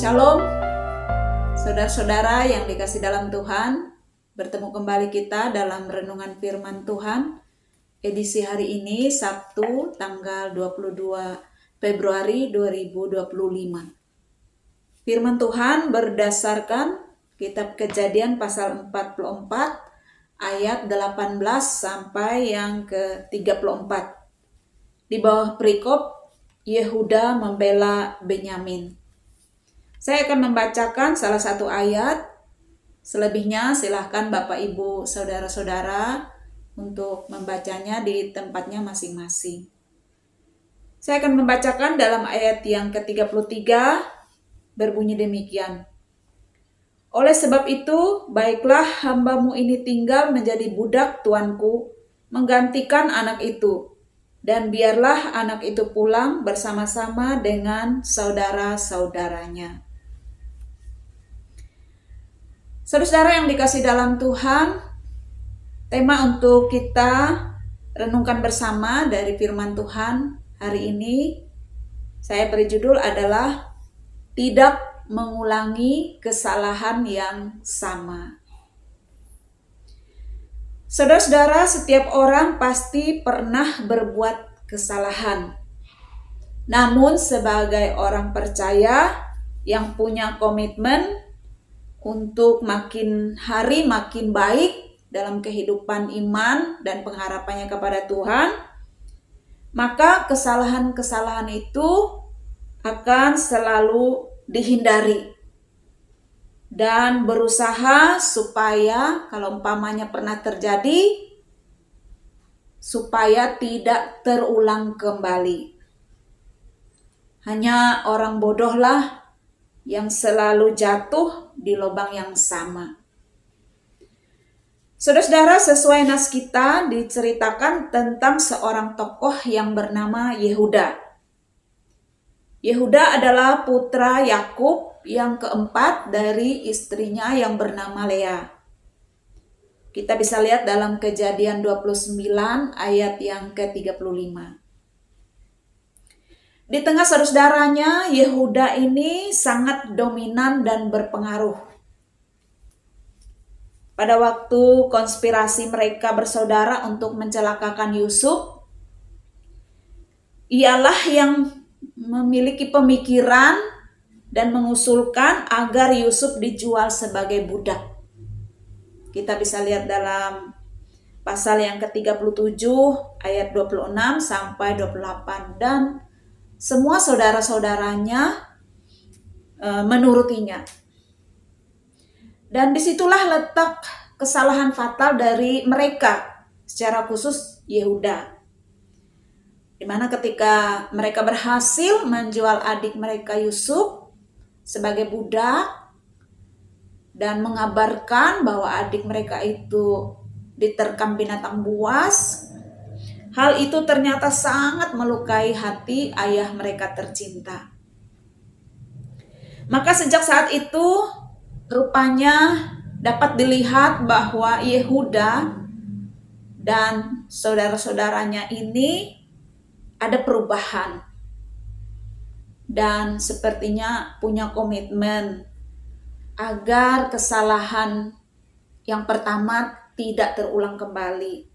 Shalom, saudara-saudara yang dikasih dalam Tuhan. Bertemu kembali kita dalam renungan firman Tuhan. Edisi hari ini Sabtu tanggal 22 Februari 2025. Firman Tuhan berdasarkan kitab Kejadian pasal 44 ayat 18 sampai yang ke-34. Di bawah perikop Yehuda membela Benyamin. Saya akan membacakan salah satu ayat. Selebihnya silahkan Bapak Ibu Saudara-saudara untuk membacanya di tempatnya masing-masing. Saya akan membacakan dalam ayat yang ke-33 berbunyi demikian. Oleh sebab itu, baiklah hambamu ini tinggal menjadi budak tuanku, menggantikan anak itu. Dan biarlah anak itu pulang bersama-sama dengan saudara-saudaranya. Saudara-saudara yang dikasih dalam Tuhan, tema untuk kita renungkan bersama dari firman Tuhan hari ini, saya beri judul adalah Tidak Mengulangi Kesalahan yang Sama. Saudara-saudara, setiap orang pasti pernah berbuat kesalahan. Namun sebagai orang percaya yang punya komitmen untuk makin hari makin baik dalam kehidupan iman dan pengharapannya kepada Tuhan, maka kesalahan-kesalahan itu akan selalu dihindari dan berusaha supaya kalau umpamanya pernah terjadi, supaya tidak terulang kembali. Hanya orang bodohlah yang selalu jatuh di lubang yang sama. Saudara-saudara, sesuai nas kita diceritakan tentang seorang tokoh yang bernama Yehuda. Yehuda adalah putra Yakub yang keempat dari istrinya yang bernama Lea. Kita bisa lihat dalam Kejadian 29 ayat yang ke-35. Di tengah saudara-saudaranya, Yehuda ini sangat dominan dan berpengaruh. Pada waktu konspirasi mereka bersaudara untuk mencelakakan Yusuf, ialah yang memiliki pemikiran dan mengusulkan agar Yusuf dijual sebagai budak. Kita bisa lihat dalam pasal yang ke-37 ayat 26 sampai 28 dan semua saudara-saudaranya menurutinya. Dan disitulah letak kesalahan fatal dari mereka, secara khusus Yehuda. Dimana ketika mereka berhasil menjual adik mereka Yusuf sebagai budak dan mengabarkan bahwa adik mereka itu diterkam binatang buas, hal itu ternyata sangat melukai hati ayah mereka tercinta. Maka sejak saat itu rupanya dapat dilihat bahwa Yehuda dan saudara-saudaranya ini ada perubahan. Dan sepertinya punya komitmen agar kesalahan yang pertama tidak terulang kembali.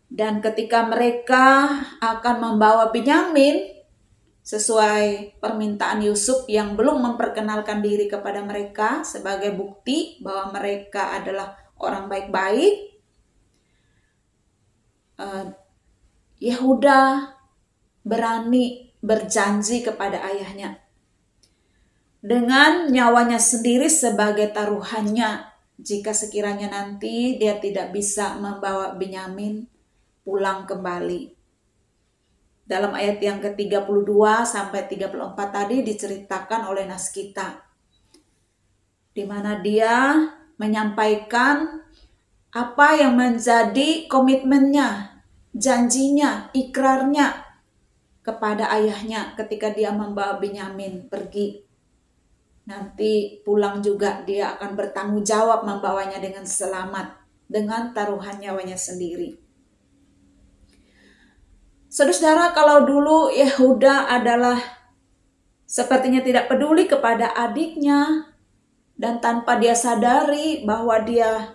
Dan ketika mereka akan membawa Benyamin sesuai permintaan Yusuf yang belum memperkenalkan diri kepada mereka sebagai bukti bahwa mereka adalah orang baik-baik, Yehuda berani berjanji kepada ayahnya dengan nyawanya sendiri sebagai taruhannya jika sekiranya nanti dia tidak bisa membawa Benyamin pulang kembali. Dalam ayat yang ke-32 sampai 34 tadi diceritakan oleh nas kita, di mana dia menyampaikan apa yang menjadi komitmennya, janjinya, ikrarnya kepada ayahnya ketika dia membawa Benyamin pergi. Nanti pulang juga dia akan bertanggung jawab membawanya dengan selamat, dengan taruhan nyawanya sendiri. Saudara-saudara, kalau dulu Yehuda adalah sepertinya tidak peduli kepada adiknya, dan tanpa dia sadari bahwa dia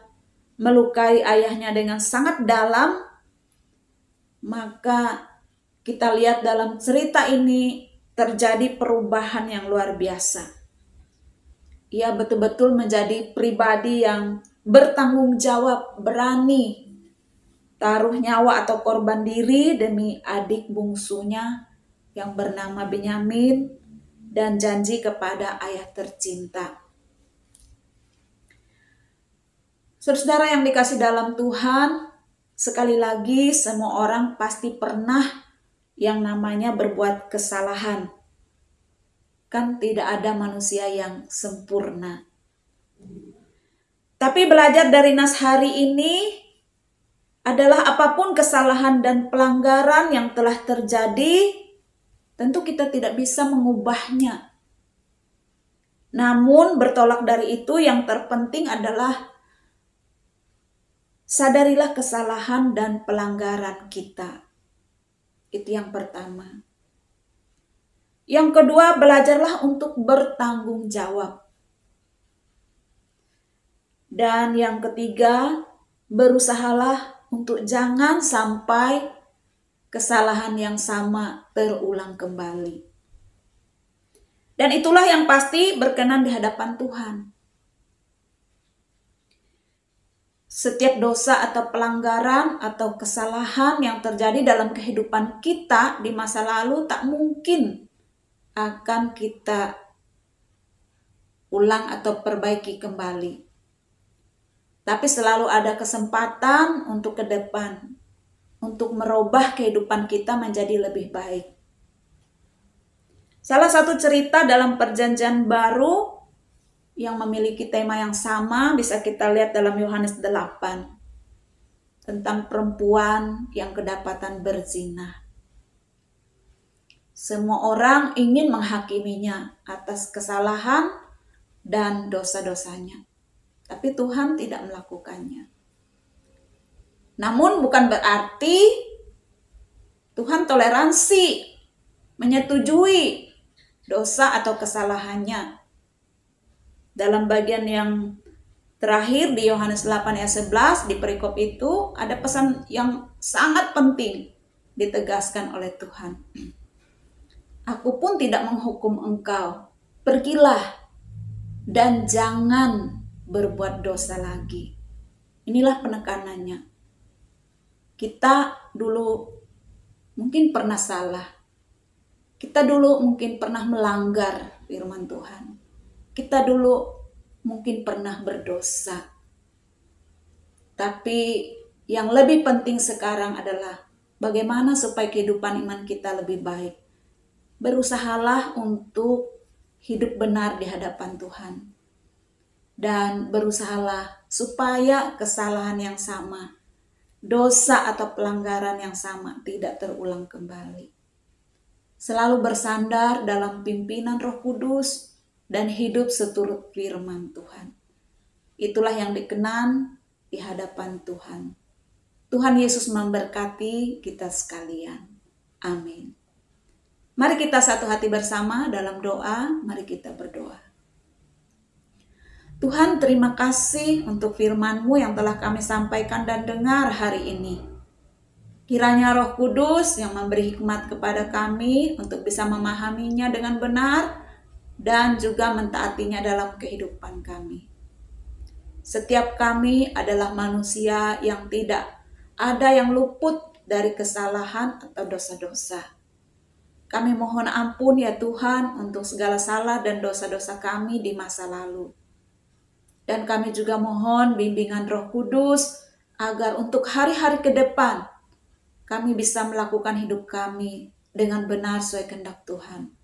melukai ayahnya dengan sangat dalam, maka kita lihat dalam cerita ini terjadi perubahan yang luar biasa. Ia betul-betul menjadi pribadi yang bertanggung jawab, berani taruh nyawa atau korban diri demi adik bungsunya yang bernama Benyamin dan janji kepada ayah tercinta. Saudara yang dikasih dalam Tuhan, sekali lagi semua orang pasti pernah yang namanya berbuat kesalahan. Kan tidak ada manusia yang sempurna. Tapi belajar dari nas hari ini adalah apapun kesalahan dan pelanggaran yang telah terjadi, tentu kita tidak bisa mengubahnya. Namun bertolak dari itu yang terpenting adalah sadarilah kesalahan dan pelanggaran kita. Itu yang pertama. Yang kedua, belajarlah untuk bertanggung jawab. Dan yang ketiga, berusahalah untuk jangan sampai kesalahan yang sama terulang kembali. Dan itulah yang pasti berkenan di hadapan Tuhan. Setiap dosa atau pelanggaran atau kesalahan yang terjadi dalam kehidupan kita di masa lalu tak mungkin akan kita ulang atau perbaiki kembali. Tapi selalu ada kesempatan untuk ke depan, untuk merubah kehidupan kita menjadi lebih baik. Salah satu cerita dalam Perjanjian Baru yang memiliki tema yang sama bisa kita lihat dalam Yohanes 8 tentang perempuan yang kedapatan berzina. Semua orang ingin menghakiminya atas kesalahan dan dosa-dosanya. Tapi Tuhan tidak melakukannya. Namun bukan berarti Tuhan toleransi, menyetujui dosa atau kesalahannya. Dalam bagian yang terakhir di Yohanes 8 ayat 11 di perikop itu ada pesan yang sangat penting ditegaskan oleh Tuhan. Aku pun tidak menghukum engkau. Pergilah dan jangan berbuat dosa lagi. Inilah penekanannya. Kita dulu mungkin pernah salah. Kita dulu mungkin pernah melanggar firman Tuhan. Kita dulu mungkin pernah berdosa. Tapi yang lebih penting sekarang adalah bagaimana supaya kehidupan iman kita lebih baik. Berusahalah untuk hidup benar di hadapan Tuhan. Dan berusahalah supaya kesalahan yang sama, dosa atau pelanggaran yang sama tidak terulang kembali. Selalu bersandar dalam pimpinan Roh Kudus dan hidup seturut firman Tuhan. Itulah yang dikenan di hadapan Tuhan. Tuhan Yesus memberkati kita sekalian. Amin. Mari kita satu hati bersama dalam doa, mari kita berdoa. Tuhan, terima kasih untuk firman-Mu yang telah kami sampaikan dan dengar hari ini. Kiranya Roh Kudus yang memberi hikmat kepada kami untuk bisa memahaminya dengan benar dan juga mentaatinya dalam kehidupan kami. Setiap kami adalah manusia yang tidak ada yang luput dari kesalahan atau dosa-dosa. Kami mohon ampun ya Tuhan untuk segala salah dan dosa-dosa kami di masa lalu. Dan kami juga mohon bimbingan Roh Kudus agar untuk hari-hari ke depan kami bisa melakukan hidup kami dengan benar sesuai kehendak Tuhan.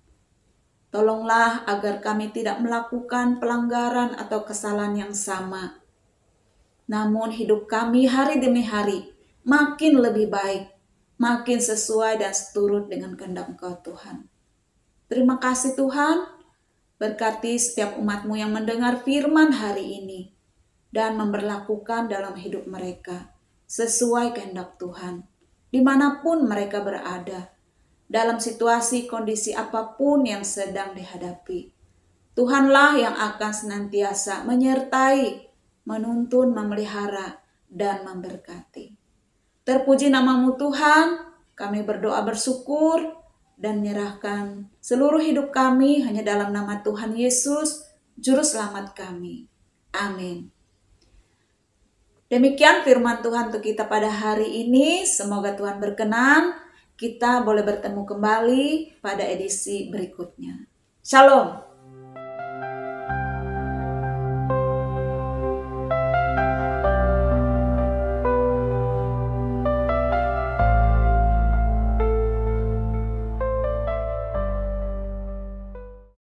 Tolonglah agar kami tidak melakukan pelanggaran atau kesalahan yang sama. Namun hidup kami hari demi hari makin lebih baik, makin sesuai dan seturut dengan kehendak Engkau Tuhan. Terima kasih Tuhan. Berkati setiap umat-Mu yang mendengar firman hari ini dan memberlakukan dalam hidup mereka sesuai kehendak Tuhan, dimanapun mereka berada. dalam situasi kondisi apapun yang sedang dihadapi. Tuhanlah yang akan senantiasa menyertai, menuntun, memelihara, dan memberkati. Terpuji namamu Tuhan, kami berdoa bersyukur dan menyerahkan seluruh hidup kami hanya dalam nama Tuhan Yesus, Juru Selamat kami. Amin. Demikian firman Tuhan untuk kita pada hari ini. Semoga Tuhan berkenan kita boleh bertemu kembali pada edisi berikutnya. Shalom.